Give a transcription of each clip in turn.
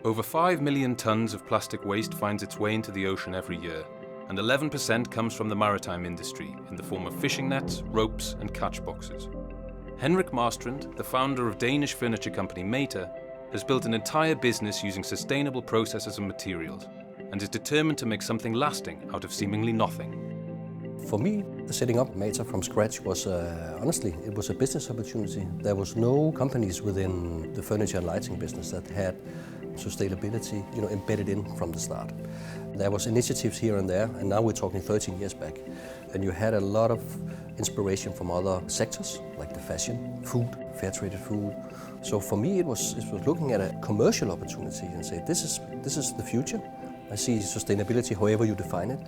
Over 5 million tons of plastic waste finds its way into the ocean every year, and 11% comes from the maritime industry in the form of fishing nets, ropes and catch boxes. Henrik Marstrand, the founder of Danish furniture company Meta, has built an entire business using sustainable processes and materials, and is determined to make something lasting out of seemingly nothing. For me, setting up Meta from scratch was, honestly, it was a business opportunity. There was no companies within the furniture and lighting business that had sustainability, embedded in from the start. There was initiatives here and there, and now we're talking 13 years back. And you had a lot of inspiration from other sectors, like the fashion, food, fair-traded food. So for me, it was looking at a commercial opportunity and say, this is the future. I see sustainability however you define it.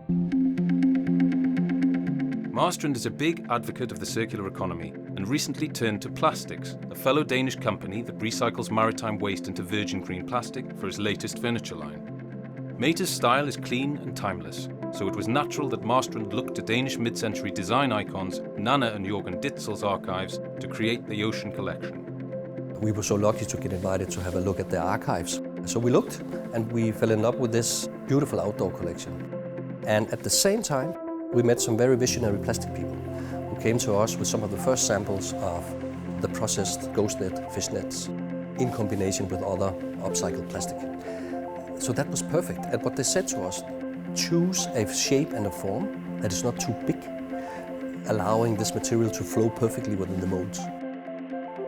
Marstrand is a big advocate of the circular economy and recently turned to Plastics, a fellow Danish company that recycles maritime waste into virgin green plastic for its latest furniture line. Meta's style is clean and timeless, so it was natural that Marstrand looked to Danish mid-century design icons Nanna and Jørgen Ditzel's archives to create the Ocean collection. We were so lucky to get invited to have a look at their archives. So we looked and we fell in love with this beautiful outdoor collection. And at the same time, we met some very visionary plastic people who came to us with some of the first samples of the processed ghost net, fish nets, in combination with other upcycled plastic. So that was perfect. And what they said to us, choose a shape and a form that is not too big, allowing this material to flow perfectly within the molds.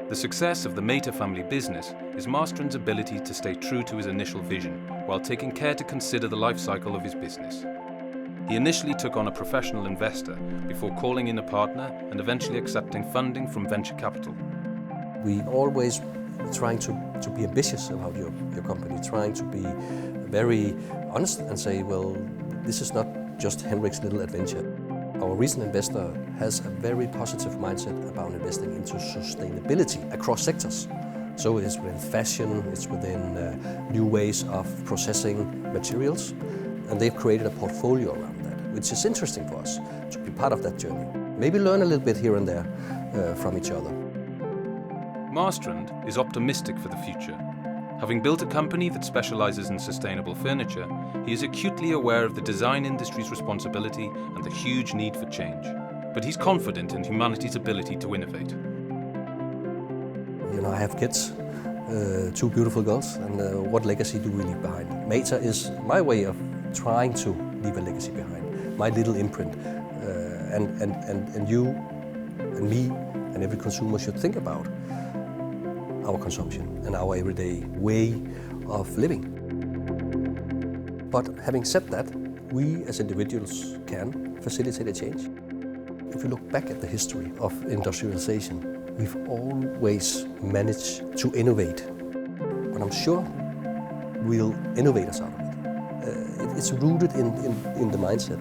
The success of the Meta family business is Marstrand's ability to stay true to his initial vision, while taking care to consider the life cycle of his business. He initially took on a professional investor before calling in a partner and eventually accepting funding from venture capital. We always trying to be ambitious about your company, trying to be very honest and say, well, this is not just Henrik's little adventure. Our recent investor has a very positive mindset about investing into sustainability across sectors. So it is within fashion, it's within new ways of processing materials, and they've created a portfolio around that, which is interesting for us to be part of that journey. Maybe learn a little bit here and there from each other. Marstrand is optimistic for the future. Having built a company that specializes in sustainable furniture, he is acutely aware of the design industry's responsibility and the huge need for change. But he's confident in humanity's ability to innovate. I have kids, 2 beautiful girls, and what legacy do we leave behind? Meta is my way of trying to leave a legacy behind, my little imprint. And you and me and every consumer should think about our consumption and our everyday way of living. But having said that, we as individuals can facilitate a change. If you look back at the history of industrialization, we've always managed to innovate. But I'm sure we'll innovate us out of it. It's rooted in the mindset.